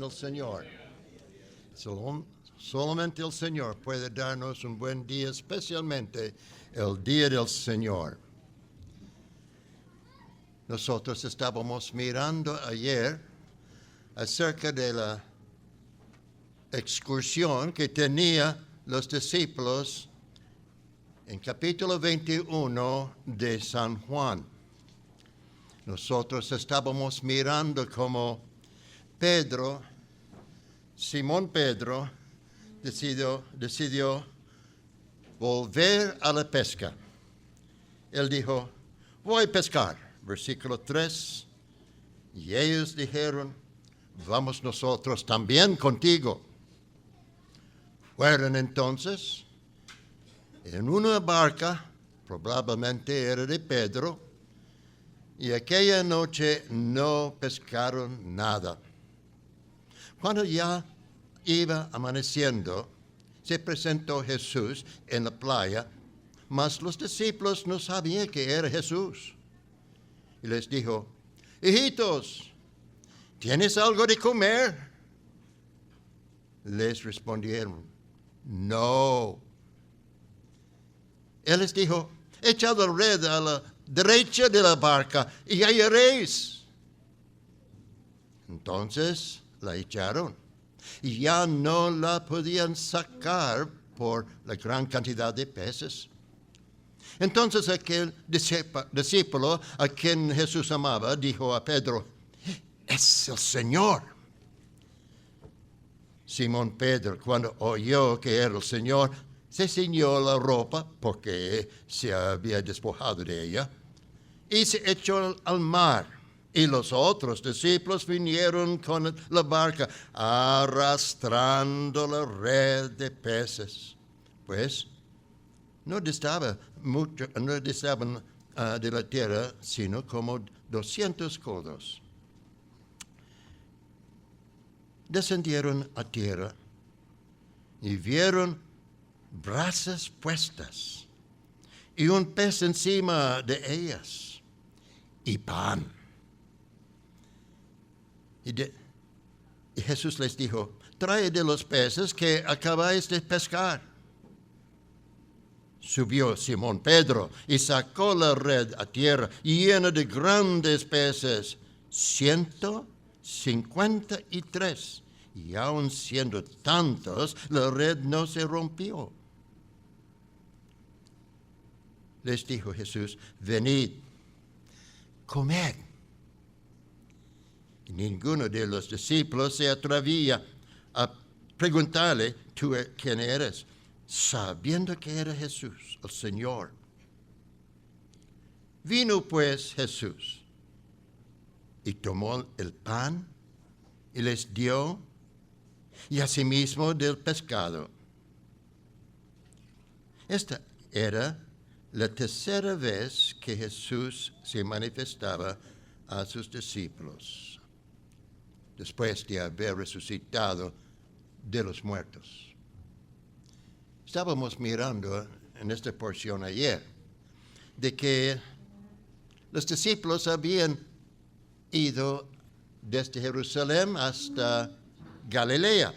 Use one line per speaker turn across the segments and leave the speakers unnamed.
del Señor. Solamente el Señor puede darnos un buen día, especialmente el día del Señor. Nosotros estábamos mirando ayer acerca de la excursión que tenían los discípulos en capítulo 21 de San Juan. Nosotros estábamos mirando cómo Simón Pedro, decidió volver a la pesca. Él dijo, voy a pescar, versículo 3, y ellos dijeron, vamos nosotros también contigo. Fueron entonces en una barca, probablemente era de Pedro, y aquella noche no pescaron nada. Cuando ya iba amaneciendo, se presentó Jesús en la playa, mas los discípulos no sabían que era Jesús. Y les dijo, hijitos, ¿tienes algo de comer? Les respondieron, no. Él les dijo, echad la red a la derecha de la barca y hallaréis. Entonces la echaron y ya no la podían sacar por la gran cantidad de peces. Entonces aquel discípulo a quien Jesús amaba dijo a Pedro, es el Señor. Simón Pedro, cuando oyó que era el Señor, se ciñó la ropa porque se había despojado de ella y se echó al mar. Y los otros discípulos vinieron con la barca arrastrando la red de peces, pues no distaban de la tierra, sino como 200 codos. Descendieron a tierra y vieron brasas puestas y un pez encima de ellas y pan. Y Jesús les dijo, trae de los peces que acabáis de pescar. Subió Simón Pedro y sacó la red a tierra llena de grandes peces, 153. Y aun siendo tantos, la red no se rompió. Les dijo Jesús, venid, comed. Y ninguno de los discípulos se atrevía a preguntarle, ¿tú quién eres? Sabiendo que era Jesús, el Señor. Vino pues Jesús y tomó el pan y les dio, y asimismo del pescado. Esta era la tercera vez que Jesús se manifestaba a sus discípulos, después de haber resucitado de los muertos. Estábamos mirando en esta porción ayer de que los discípulos habían ido desde Jerusalén hasta Galilea.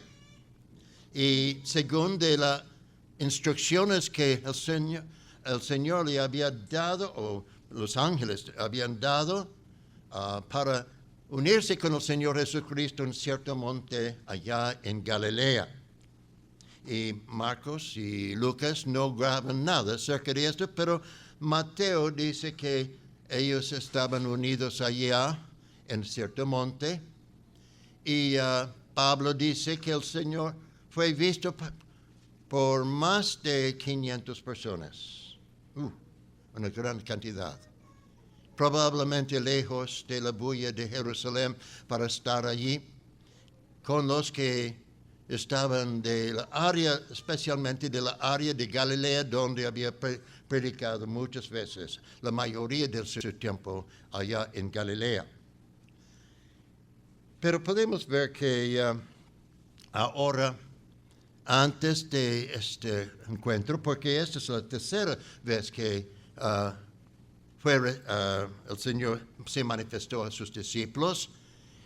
Y según de las instrucciones que el Señor le había dado, o los ángeles habían dado, para unirse con el Señor Jesucristo en cierto monte allá en Galilea. Y Marcos y Lucas no graban nada acerca de esto, pero Mateo dice que ellos estaban unidos allá en cierto monte. Y Pablo dice que el Señor fue visto por más de 500 personas. Una gran cantidad. Probablemente lejos de la bulla de Jerusalén para estar allí, con los que estaban de la área, especialmente de la área de Galilea, donde había predicado muchas veces, la mayoría de su tiempo allá en Galilea. Pero podemos ver que ahora, antes de este encuentro, porque esta es la tercera vez que el Señor se manifestó a sus discípulos,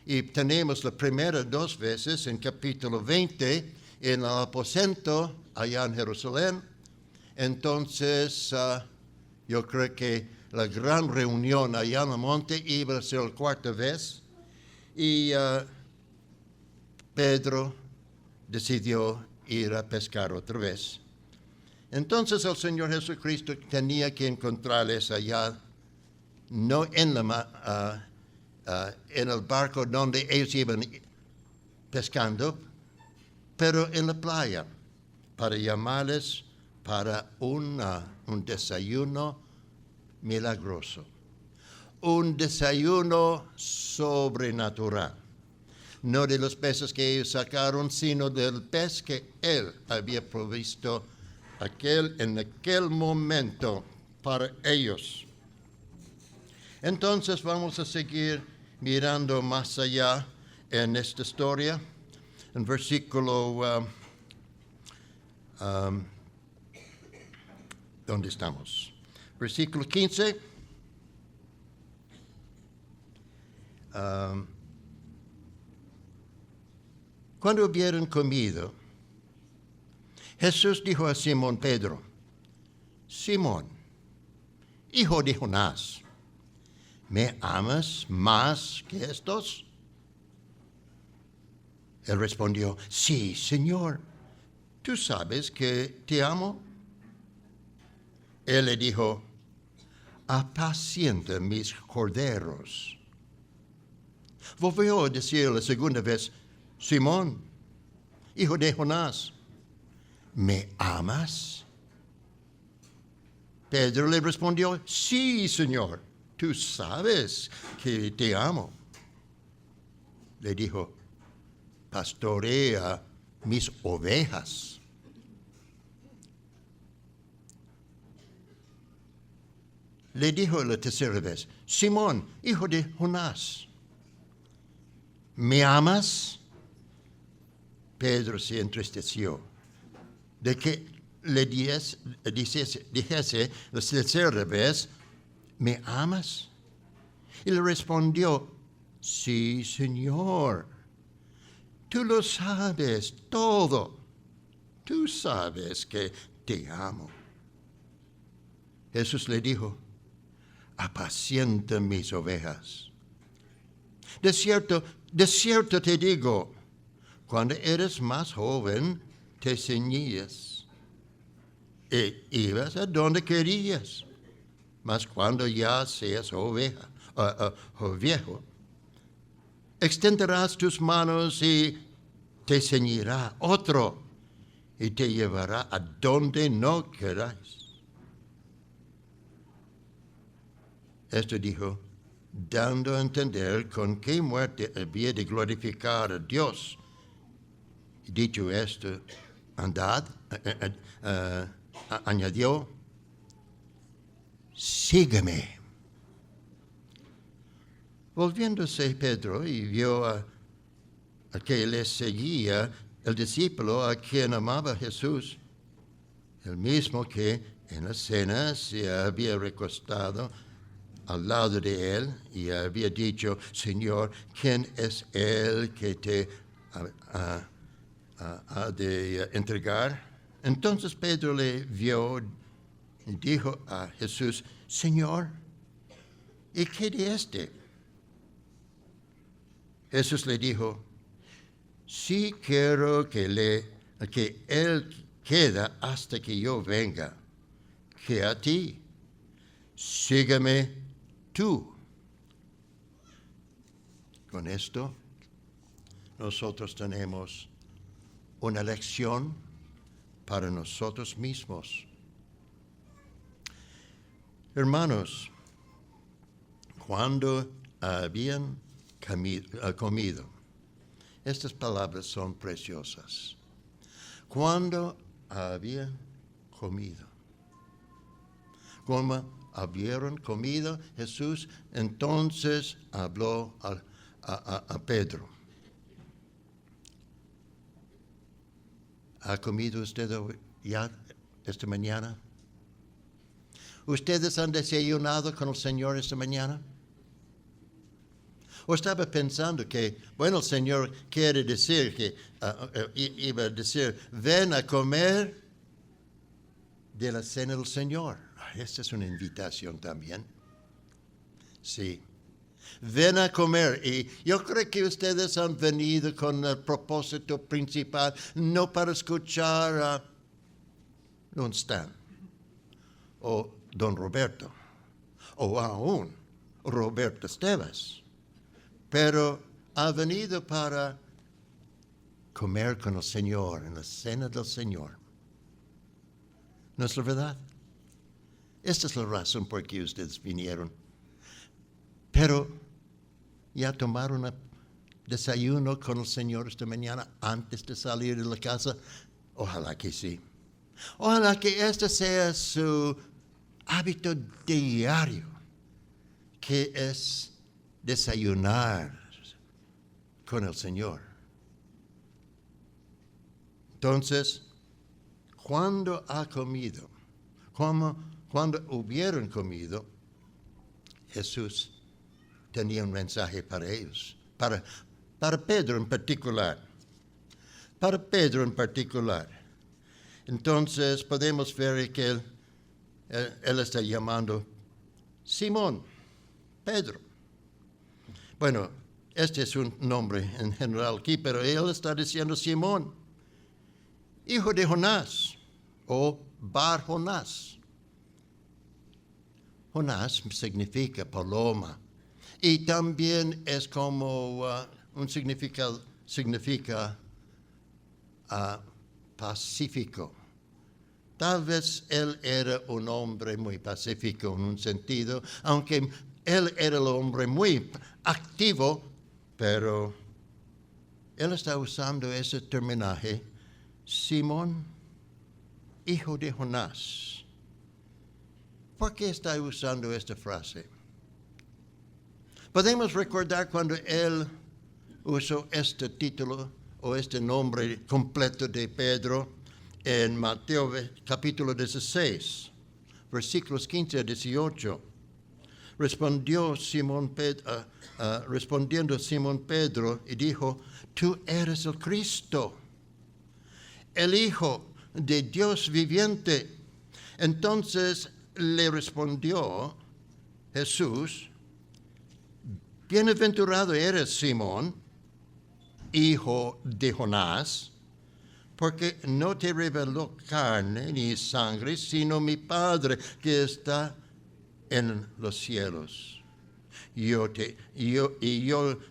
Y tenemos la primera dos veces en capítulo 20 en el aposento allá en Jerusalén. Entonces, yo creo que la gran reunión allá en el monte iba a ser la cuarta vez. Y Pedro decidió ir a pescar otra vez. Entonces el Señor Jesucristo tenía que encontrarles allá, no en el barco donde ellos iban pescando, pero en la playa, para llamarles para un desayuno milagroso, un desayuno sobrenatural. No de los peces que ellos sacaron, sino del pez que Él había provisto en aquel momento para ellos. Entonces vamos a seguir mirando más allá en esta historia. En versículo, ¿dónde estamos? Versículo 15. Cuando hubieron comido, Jesús dijo a Simón Pedro: Simón, hijo de Jonás, ¿me amas más que estos? Él respondió: Sí, Señor, tú sabes que te amo. Él le dijo: apacienta mis corderos. Volvió a decir la segunda vez: Simón, hijo de Jonás, ¿me amas? Pedro le respondió: Sí, Señor, tú sabes que te amo. Le dijo: pastorea mis ovejas. Le dijo la tercera vez: Simón, hijo de Jonás, ¿me amas? Pedro se entristeció de que le dijese la tercera vez: ¿me amas? Y le respondió: sí, Señor, tú lo sabes todo, tú sabes que te amo. Jesús le dijo: apacienta mis ovejas. De cierto te digo, cuando eres más joven, te ceñías e ibas a donde querías. Mas cuando ya seas viejo, extenderás tus manos y te ceñirá otro y te llevará a donde no queráis. Esto dijo, dando a entender con qué muerte había de glorificar a Dios. Dicho esto, andad, añadió, sígueme. Volviéndose Pedro y vio a que le seguía el discípulo a quien amaba Jesús, el mismo que en la cena se había recostado al lado de él y había dicho: Señor, ¿quién es él que te ha de entregar? Entonces Pedro le vio y dijo a Jesús: Señor, ¿y qué de este? Jesús le dijo: sí quiero que él queda hasta que yo venga, que a ti, sígueme tú. Con esto, nosotros tenemos una lección para nosotros mismos. Hermanos, cuando habían comido, estas palabras son preciosas. Cuando habían comido. Como habieron comido, Jesús entonces habló a Pedro. ¿Ha comido usted ya esta mañana? ¿Ustedes han desayunado con el Señor esta mañana? O estaba pensando que, bueno, el Señor quiere decir que, iba a decir, ven a comer de la cena del Señor. Esta es una invitación también. Sí. Ven a comer. Y yo creo que ustedes han venido con el propósito principal, no para escuchar a Don Stan o Don Roberto o aún Roberto Esteves, pero ha venido para comer con el Señor en la cena del Señor. ¿No es la verdad? Esta es la razón por que ustedes vinieron. Pero ya tomaron desayuno con el Señor esta mañana antes de salir de la casa. Ojalá que sí. Ojalá que este sea su hábito diario, que es desayunar con el Señor. Entonces, cuando ha comido, cuando hubieron comido, Jesús tenía un mensaje para ellos, para Pedro en particular. Para Pedro en particular. Entonces podemos ver que él está llamando Simón, Pedro. Bueno, este es un nombre en general aquí, pero él está diciendo Simón, hijo de Jonás, o Bar Jonás. Jonás significa paloma. Y también es como significa pacífico. Tal vez él era un hombre muy pacífico en un sentido, aunque él era el hombre muy activo, pero él está usando ese terminaje, Simón, hijo de Jonás. ¿Por qué está usando esta frase? Podemos recordar cuando él usó este título o este nombre completo de Pedro en Mateo capítulo 16, versículos 15 a 18. Respondiendo Simón Pedro y dijo, tú eres el Cristo, el Hijo de Dios viviente. Entonces le respondió Jesús, bienaventurado eres, Simón, hijo de Jonás, porque no te reveló carne ni sangre, sino mi Padre que está en los cielos. Yo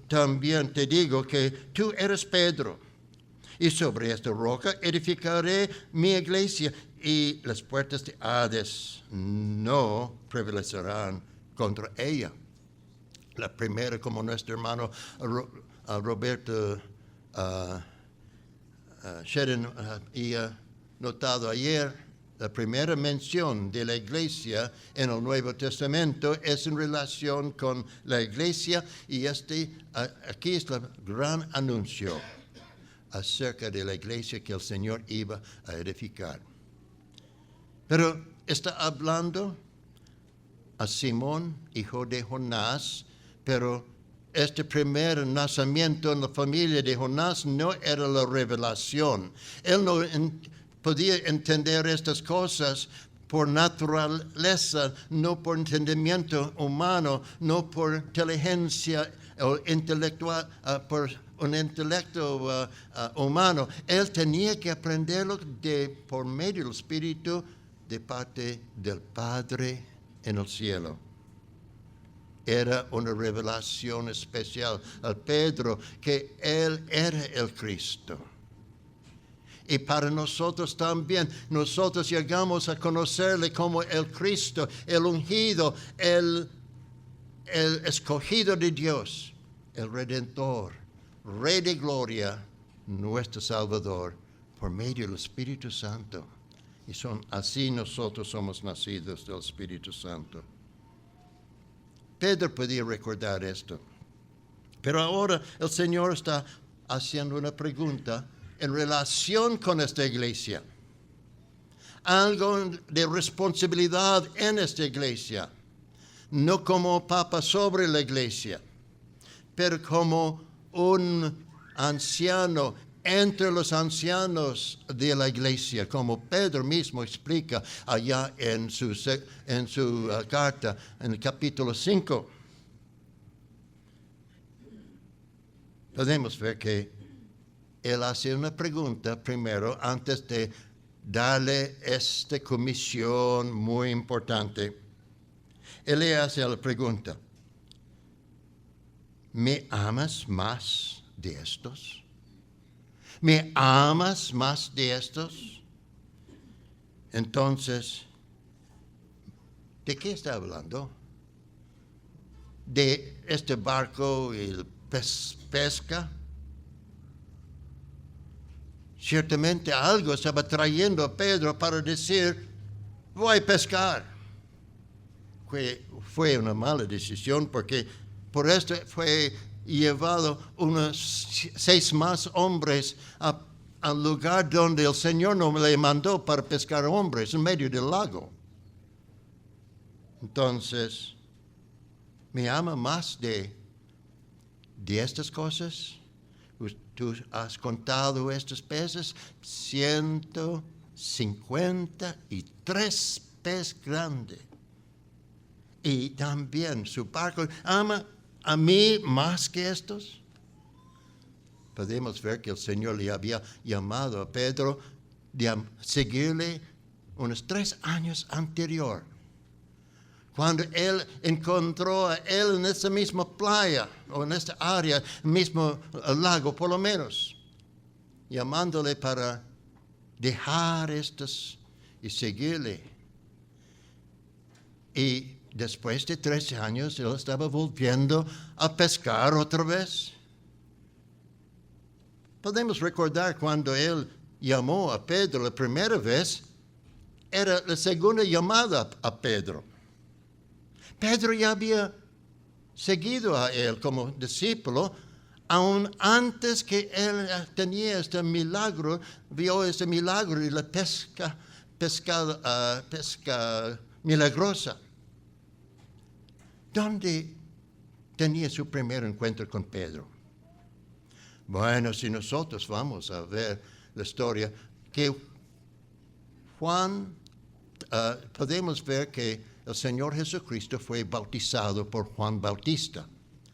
también te digo que tú eres Pedro, y sobre esta roca edificaré mi iglesia, y las puertas de Hades no prevalecerán contra ella. La primera, como nuestro hermano Roberto Shedden había notado ayer, la primera mención de la iglesia en el Nuevo Testamento es en relación con la iglesia, y aquí es el gran anuncio acerca de la iglesia que el Señor iba a edificar. Pero está hablando a Simón, hijo de Jonás, pero este primer nacimiento en la familia de Jonás no era la revelación. Él no podía entender estas cosas por naturaleza, no por entendimiento humano, no por inteligencia o intelectual, por un intelecto humano. Él tenía que aprenderlo por medio del Espíritu de parte del Padre en el cielo. Era una revelación especial al Pedro que él era el Cristo. Y para nosotros también, nosotros llegamos a conocerle como el Cristo, el ungido, el escogido de Dios, el Redentor, Rey de Gloria, nuestro Salvador, por medio del Espíritu Santo. Y así nosotros somos nacidos del Espíritu Santo. Pedro podía recordar esto. Pero ahora el Señor está haciendo una pregunta en relación con esta iglesia. Algo de responsabilidad en esta iglesia. No como papa sobre la iglesia. pero como un anciano entre los ancianos de la iglesia, como Pedro mismo explica allá en su carta, en el capítulo 5. Podemos ver que él hace una pregunta primero antes de darle esta comisión muy importante. Él le hace la pregunta: ¿me amas más de estos? ¿Me amas más de estos? Entonces, ¿de qué está hablando? ¿De este barco y el pesca? Ciertamente algo estaba trayendo a Pedro para decir: voy a pescar. Fue una mala decisión, porque por esto fue llevado unos 6 más hombres al lugar donde el Señor no le mandó para pescar hombres, en medio del lago. Entonces, ¿me ama más de estas cosas? Tú has contado estos peces, 153 peces grandes. Y también su barco, ¿ama a mí más que estos? Podemos ver que el Señor le había llamado a Pedro de seguirle unos 3 años anterior, cuando él encontró a él en esa misma playa, o en esta área, el mismo lago por lo menos, llamándole para dejar estos y seguirle. Y después de 13 años, él estaba volviendo a pescar otra vez. Podemos recordar cuando él llamó a Pedro la primera vez, era la segunda llamada a Pedro. Pedro ya había seguido a él como discípulo, aún antes que él tenía este milagro, vio este milagro de la pesca milagrosa. ¿Dónde tenía su primer encuentro con Pedro? Bueno, si nosotros vamos a ver la historia, que Juan, podemos ver que el Señor Jesucristo fue bautizado por Juan Bautista.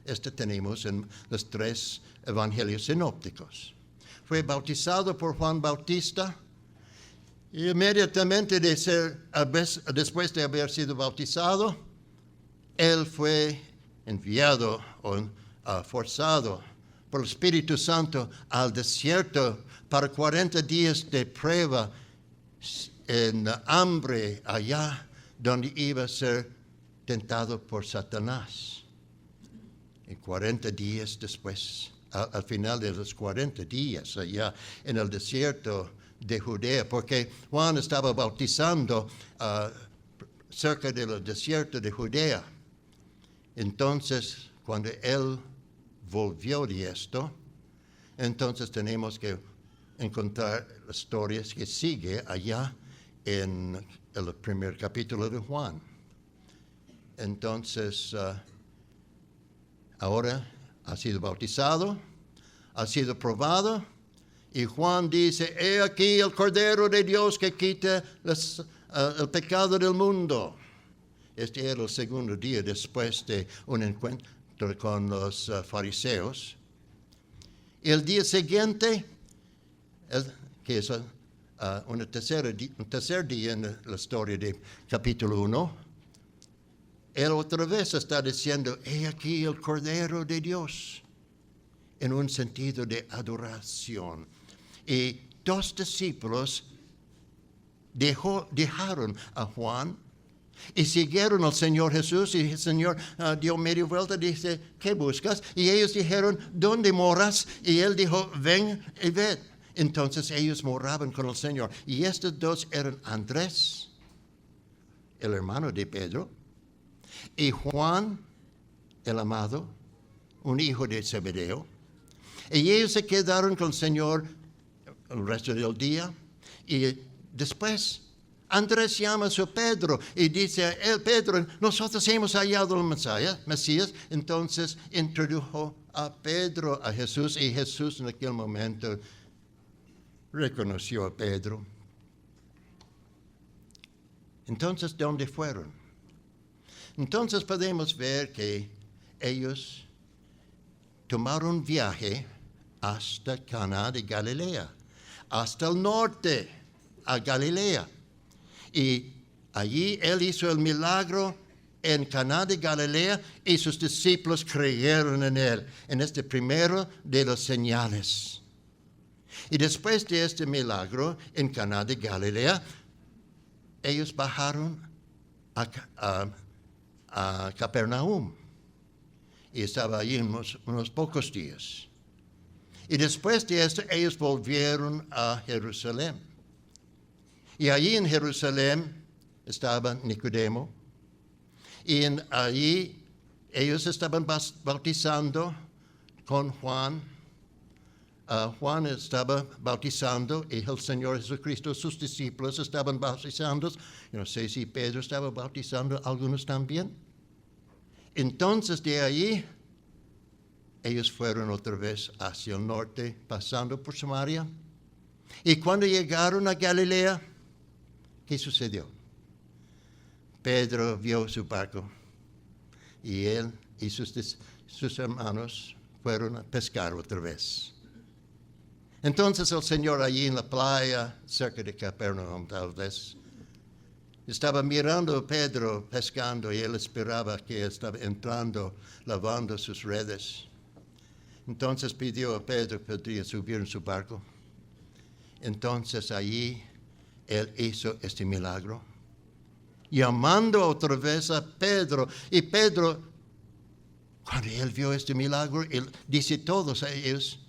Este tenemos en los 3 evangelios sinópticos. Fue bautizado por Juan Bautista, y inmediatamente después de haber sido bautizado, él fue enviado o forzado por el Espíritu Santo al desierto para 40 días de prueba en hambre allá, donde iba a ser tentado por Satanás. Y 40 días después, al final de los 40 días allá en el desierto de Judea, porque Juan estaba bautizando cerca del desierto de Judea. Entonces, cuando él volvió de esto, entonces tenemos que encontrar las historias que sigue allá en el primer capítulo de Juan. Entonces, ahora ha sido bautizado, ha sido probado, y Juan dice: he aquí el Cordero de Dios que quita el pecado del mundo. Este era el segundo día después de un encuentro con los fariseos. El día siguiente, que es un tercer día en la historia de capítulo 1, él otra vez está diciendo: he aquí el Cordero de Dios, en un sentido de adoración. Y 2 discípulos dejaron a Juan y siguieron al Señor Jesús, y el Señor dio media vuelta y dice: ¿qué buscas? Y ellos dijeron: ¿dónde moras? Y él dijo: ven y ved. Entonces ellos moraban con el Señor. Y estos 2 eran Andrés, el hermano de Pedro, y Juan, el amado, un hijo de Zebedeo. Y ellos se quedaron con el Señor el resto del día. Y después, Andrés llama a su Pedro y dice, Pedro, nosotros hemos hallado al Mesías. Entonces introdujo a Pedro a Jesús, y Jesús en aquel momento reconoció a Pedro. Entonces, ¿dónde fueron? Entonces podemos ver que ellos tomaron viaje hasta Caná de Galilea, hasta el norte, a Galilea. Y allí él hizo el milagro en Caná de Galilea, y sus discípulos creyeron en él, en este primero de los señales. Y después de este milagro en Caná de Galilea, ellos bajaron a Capernaum, y estaba allí unos pocos días. Y después de esto, ellos volvieron a Jerusalén. Y allí en Jerusalén estaba Nicodemo. Y allí ellos estaban bautizando con Juan. Juan estaba bautizando, y el Señor Jesucristo, sus discípulos estaban bautizando. Yo no sé si Pedro estaba bautizando, algunos también. Entonces de allí, ellos fueron otra vez hacia el norte, pasando por Samaria. Y cuando llegaron a Galilea, ¿qué sucedió? Pedro vio su barco, y él y sus hermanos fueron a pescar otra vez. Entonces el Señor allí en la playa, cerca de Capernaum tal vez, estaba mirando a Pedro pescando, y él esperaba que estaba entrando, lavando sus redes. Entonces pidió a Pedro que podría subir en su barco. Entonces allí él hizo este milagro, llamando otra vez a Pedro. Y Pedro, cuando él vio este milagro, él dice todos a ellos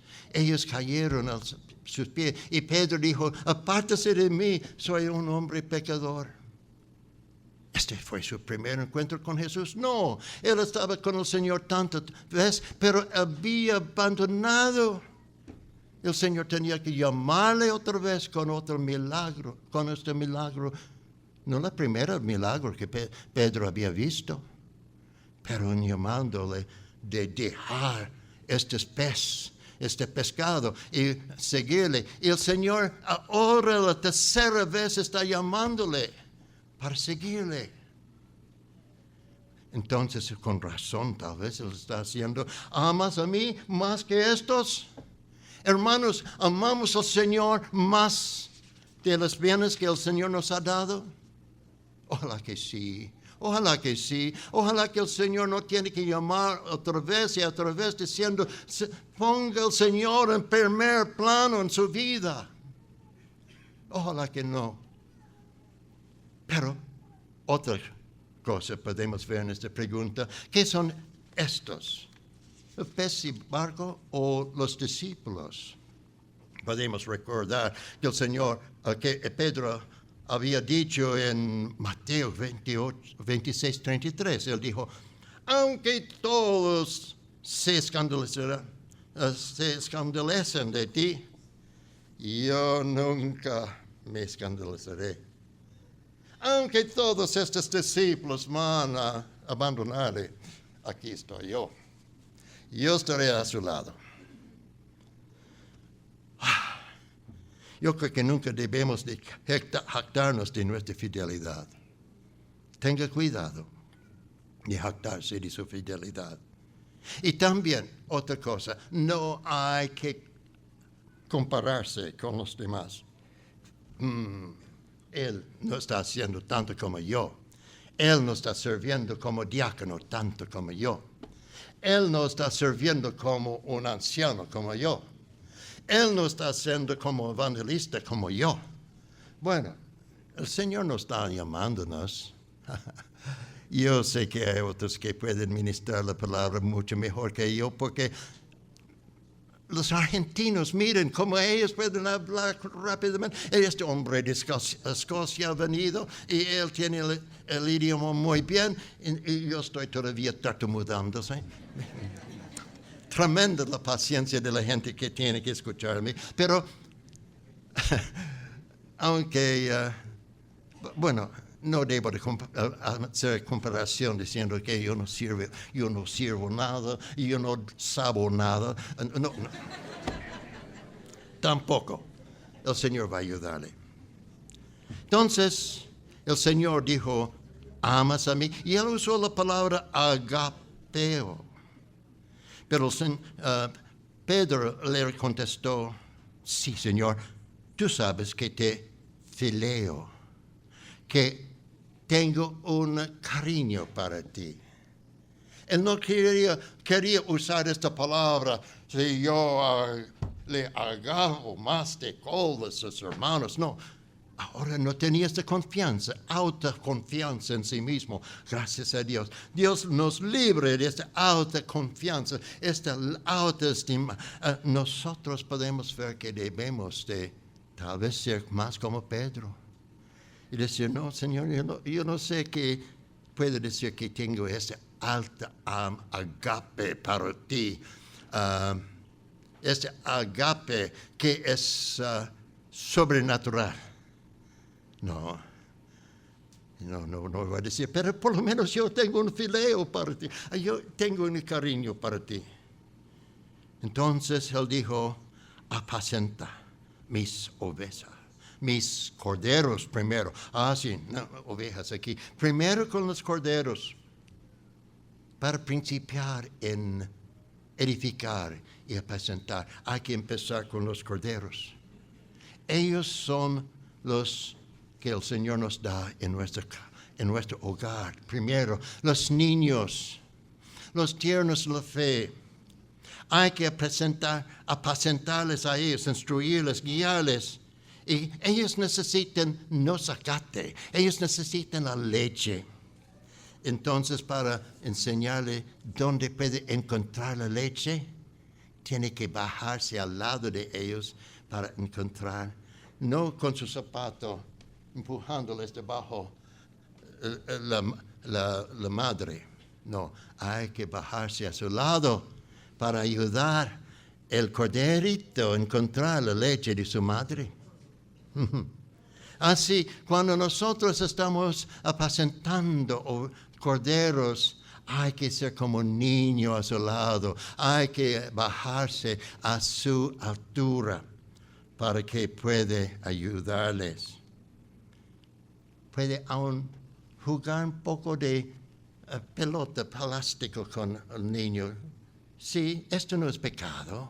cayeron a sus pies. Y Pedro dijo, apártese de mí, soy un hombre pecador. ¿Este fue su primer encuentro con Jesús? No, él estaba con el Señor tantas veces, pero había abandonado. El Señor tenía que llamarle otra vez con otro milagro, con este milagro. No el primer milagro que Pedro había visto, pero llamándole de dejar este pescado y seguirle. Y el Señor ahora la tercera vez está llamándole para seguirle. Entonces, con razón, tal vez él está haciendo, ¿amas a mí más que estos? Hermanos, ¿amamos al Señor más de los bienes que el Señor nos ha dado? Ojalá que sí. Ojalá que sí. Ojalá que el Señor no tiene que llamar otra vez y otra vez diciendo, ponga el Señor en primer plano en su vida. Ojalá que no. Pero otra cosa podemos ver en esta pregunta. ¿Qué son estos? ¿El pez y barco o los discípulos? Podemos recordar que el Señor, que Pedro había dicho en Mateo 26, 33, él dijo, aunque todos se escandalecen de ti, yo nunca me escandalizaré. Aunque todos estos discípulos van a abandonarle, aquí estoy yo. Yo estaré a su lado. Yo creo que nunca debemos de jactarnos de nuestra fidelidad. Tenga cuidado de jactarse de su fidelidad. Y también, otra cosa, no hay que compararse con los demás. Él no está haciendo tanto como yo. Él no está sirviendo como diácono tanto como yo. Él no está sirviendo como un anciano como yo. Él no está siendo como evangelista como yo. Bueno, el Señor no está llamándonos. Yo sé que hay otros que pueden ministrar la palabra mucho mejor que yo, porque los argentinos, miren cómo ellos pueden hablar rápidamente. Este hombre de Escocia ha venido y él tiene el idioma muy bien, y yo estoy todavía tartamudándose. Tremenda la paciencia de la gente que tiene que escucharme. Pero, aunque Bueno, no debo de hacer comparación diciendo que yo no sirvo nada, y yo no sabo nada. No. Tampoco. El Señor va a ayudarle. Entonces, el Señor dijo, amas a mí. Y él usó la palabra agapeo. Pero Pedro le contestó, sí, Señor, tú sabes que te fileo, que tengo un cariño para ti. Él no quería usar esta palabra, si yo le agajo más de cola a sus hermanos. No, ahora no tenía esta confianza, alta confianza en sí mismo. Gracias a Dios. Dios nos libre de esta alta confianza, esta alta estima. Nosotros podemos ver que debemos de tal vez ser más como Pedro. Y decir, no, Señor, yo no sé qué puedo decir que tengo esta alta agape para ti. Este agape que es sobrenatural. No voy a decir, pero por lo menos yo tengo un fileo para ti. Yo tengo un cariño para ti. Entonces él dijo, apacenta mis ovejas. Mis corderos primero. Sí, no, ovejas aquí. Primero con los corderos. Para principiar en edificar y apacentar, hay que empezar con los corderos. Ellos son los que el Señor nos da en nuestro hogar. Primero, los niños, los tiernos de la fe. Hay que apacentarles a ellos, instruirles, guiarles. Y ellos necesitan no zacate, ellos necesitan la leche. Entonces, para enseñarle dónde puede encontrar la leche, tiene que bajarse al lado de ellos para encontrar, no con su zapato, empujándoles debajo la madre. No, hay que bajarse a su lado para ayudar el corderito a encontrar la leche de su madre. Así, cuando nosotros estamos apacentando corderos, hay que ser como un niño a su lado. Hay que bajarse a su altura para que pueda ayudarles. Puede aún jugar un poco de pelota plástica con el niño. Sí, esto no es pecado.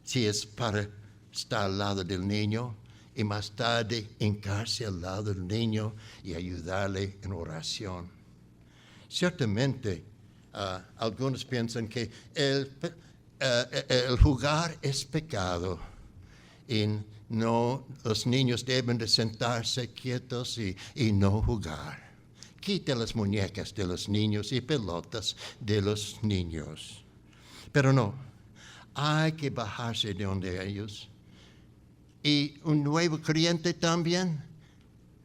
Si es para estar al lado del niño y más tarde hincarse al lado del niño y ayudarle en oración. Ciertamente, algunos piensan que el jugar es pecado y los niños deben de sentarse quietos y no jugar. Quite las muñecas de los niños y pelotas de los niños. Pero no, hay que bajarse de donde ellos. Y un nuevo creyente también,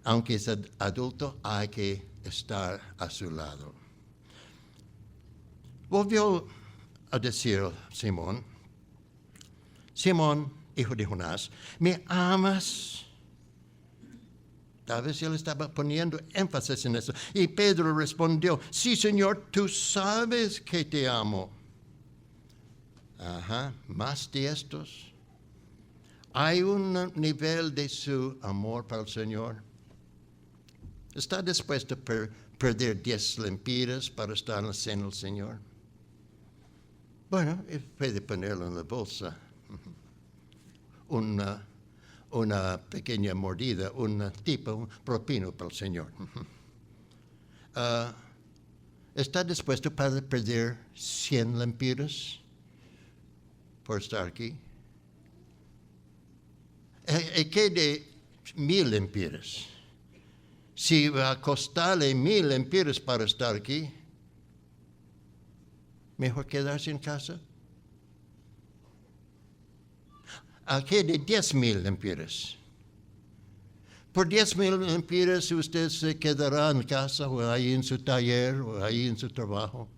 aunque es adulto, hay que estar a su lado. Volvió a decir Simón, hijo de Jonás, ¿me amas? Tal vez él estaba poniendo énfasis en eso. Y Pedro respondió, sí, Señor, tú sabes que te amo. Más de estos. Hay un nivel de su amor para el Señor. ¿Está dispuesto a perder 10 lempiras para estar en la cena del Señor? Bueno, puede ponerlo en la bolsa. Una pequeña mordida, un propino para el Señor. ¿Está dispuesto para perder 100 lempiras por estar aquí? ¿Qué de 1000 lempiras? Si va a costarle 1000 lempiras para estar aquí, mejor quedarse en casa. ¿A qué de 10,000 lempiras? Por 10,000 lempiras usted se quedará en casa o ahí en su taller o ahí en su trabajo.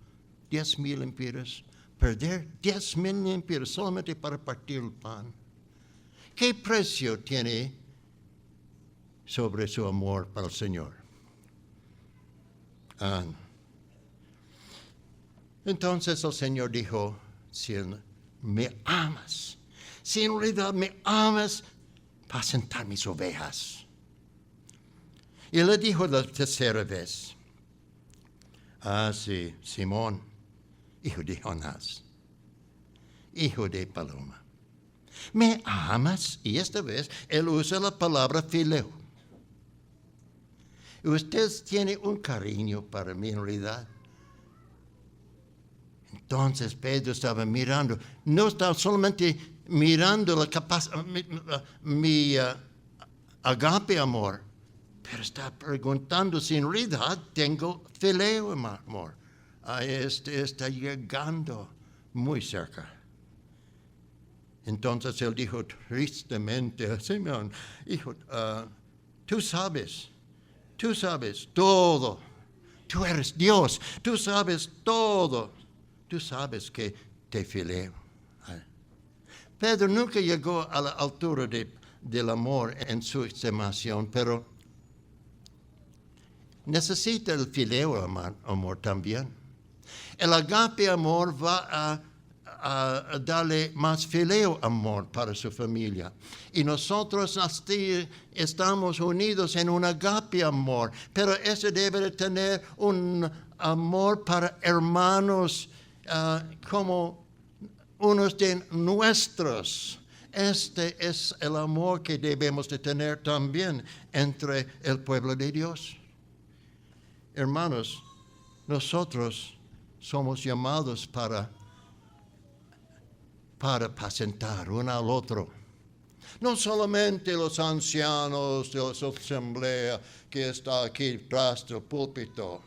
10,000 lempiras. Perder 10,000 lempiras solamente para partir el pan. ¿Qué precio tiene sobre su amor para el Señor. Entonces el Señor dijo, si me amas, si en realidad me amas, apacentar mis ovejas. Y le dijo la tercera vez, sí, Simón, hijo de Jonás, hijo de paloma, ¿me amas? Y esta vez él usa la palabra fileo. Usted tiene un cariño para mí en realidad. Entonces Pedro estaba mirando, no estaba solamente mirando mi agape amor, pero está preguntando si en realidad tengo fileo amor. Está llegando muy cerca. Entonces él dijo tristemente, Simón, hijo, tú sabes todo. Tú eres Dios, tú sabes todo. Tú sabes que te fileo. Pedro nunca llegó a la altura del amor en su estimación, pero necesita el fileo amor también. El agape amor va a darle más fileo amor para su familia. Y nosotros estamos unidos en un agape amor, pero ese debe de tener un amor para hermanos como unos de nuestros. Este es el amor que debemos de tener también entre el pueblo de Dios. Hermanos, nosotros somos llamados para apacentar uno al otro. No solamente los ancianos de la asamblea que está aquí tras del púlpito,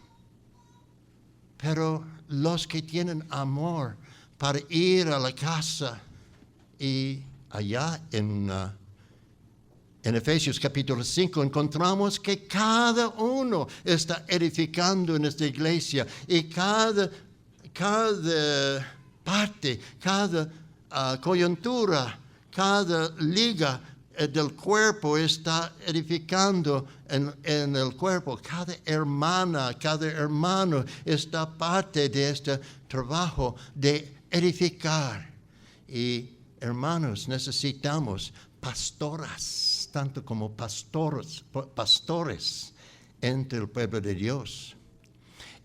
pero los que tienen amor para ir a la casa. Y allá en Efesios capítulo 5 encontramos que cada uno está edificando en esta iglesia y cada parte, cada coyuntura, cada liga del cuerpo está edificando en el cuerpo. Cada hermana, cada hermano está parte de este trabajo de edificar. Y hermanos, necesitamos pastoras, tanto como pastores entre el pueblo de Dios.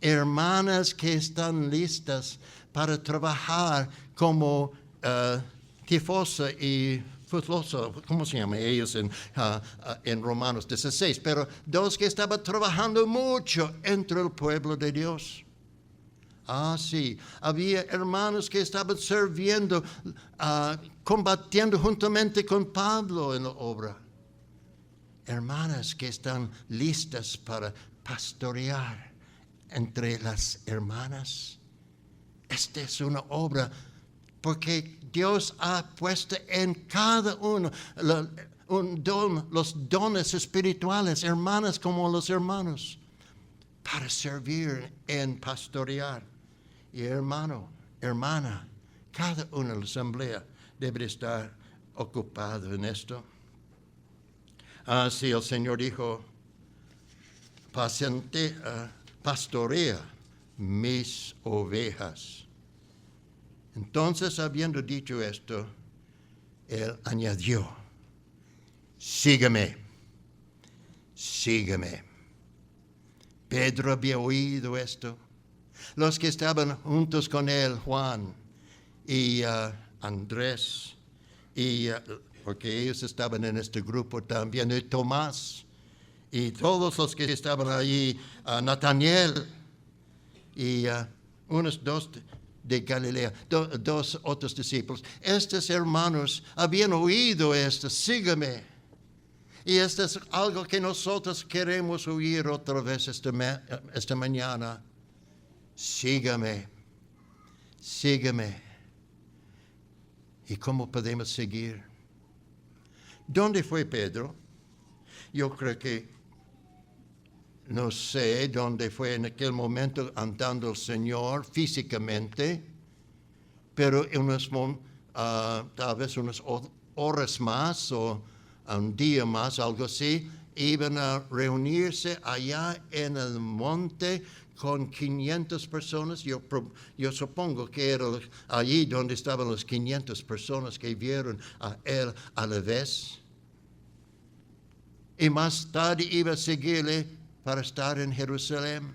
Hermanas que están listas para trabajar como tifosa y futlosa, ¿cómo se llama ellos en Romanos 16? Pero dos que estaban trabajando mucho entre el pueblo de Dios. Sí, había hermanos que estaban sirviendo, combatiendo juntamente con Pablo en la obra. Hermanas que están listas para pastorear entre las hermanas. Esta es una obra porque Dios ha puesto en cada uno los dones espirituales, hermanas como los hermanos, para servir en pastorear. Y hermana, cada uno en la asamblea debe estar ocupado en esto. Sí, el Señor dijo, pastorea mis ovejas. Entonces, habiendo dicho esto, Él añadió, sígueme. Pedro había oído esto. Los que estaban juntos con él, Juan y Andrés, porque ellos estaban en este grupo también, y Tomás, y todos los que estaban allí, Nataniel, y unos dos de Galilea, dos otros discípulos. Estos hermanos habían oído esto, sígueme. Y esto es algo que nosotros queremos oír otra vez esta mañana. Sígame. ¿Y cómo podemos seguir? ¿Dónde fue Pedro? Yo creo que no sé dónde fue en aquel momento andando el Señor físicamente, pero tal vez unas horas más o un día más, algo así, iban a reunirse allá en el monte con 500 personas. Yo supongo que era allí donde estaban las 500 personas que vieron a él a la vez. Y más tarde iba a seguirle para estar en Jerusalén.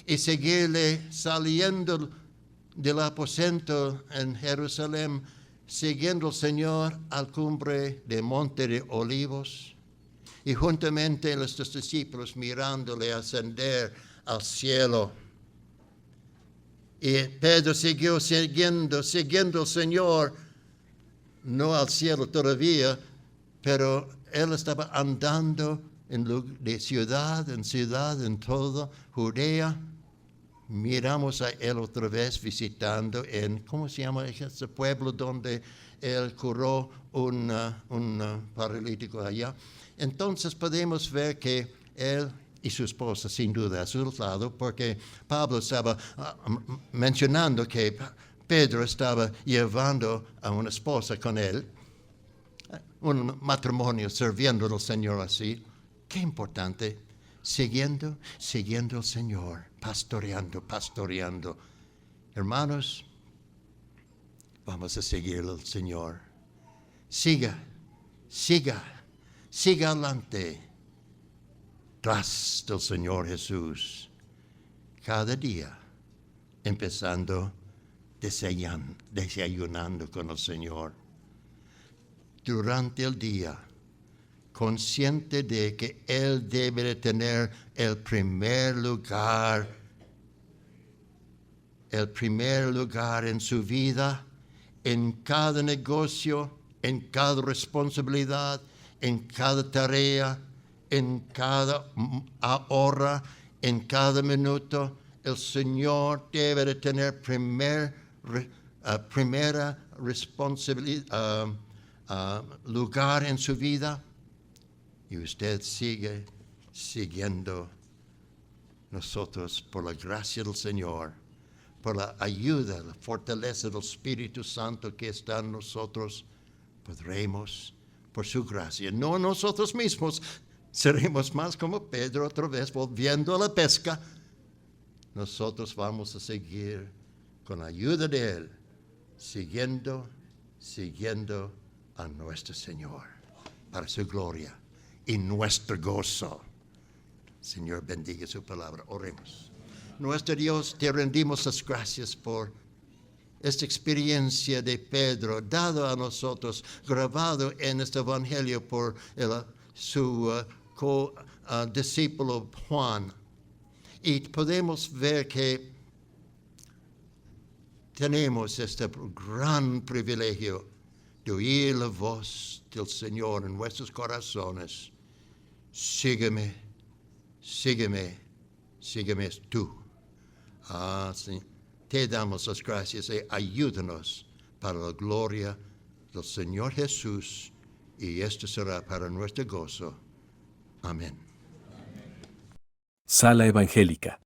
Y seguirle saliendo del aposento en Jerusalén, siguiendo al Señor al cumbre del Monte de Olivos. Y juntamente los discípulos mirándole ascender al cielo. Y Pedro siguió siguiendo al Señor, no al cielo todavía, pero él estaba andando de ciudad en ciudad en toda Judea. Miramos a él otra vez visitando en, ¿cómo se llama ese pueblo donde él curó un paralítico allá? Entonces podemos ver que él y su esposa sin duda a su lado, porque Pablo estaba mencionando que Pedro estaba llevando a una esposa con él, un matrimonio sirviendo al Señor así. Qué importante, siguiendo al Señor, pastoreando. Hermanos, vamos a seguir al Señor. Siga adelante tras del Señor Jesús. Cada día, empezando desayunando con el Señor. Durante el día, consciente de que Él debe de tener el primer lugar en su vida, en cada negocio, en cada responsabilidad, en cada tarea, en cada hora, en cada minuto. El Señor debe de tener primera responsabilidad, lugar en su vida. Y usted sigue siguiendo nosotros por la gracia del Señor, por la ayuda, la fortaleza del Espíritu Santo que está en nosotros. Podremos, por su gracia, no nosotros mismos, seremos más como Pedro otra vez, volviendo a la pesca. Nosotros vamos a seguir con la ayuda de Él, siguiendo a nuestro Señor, para su gloria y nuestro gozo. Señor, bendiga su palabra. Oremos. Nuestro Dios, te rendimos las gracias por esta experiencia de Pedro, dado a nosotros, grabado en este evangelio por su discípulo Juan. Y podemos ver que tenemos este gran privilegio de oír la voz del Señor en nuestros corazones. Sígueme tú. Sí. Te damos las gracias y ayúdanos para la gloria del Señor Jesús, y esto será para nuestro gozo. Amén.
Sala Evangélica.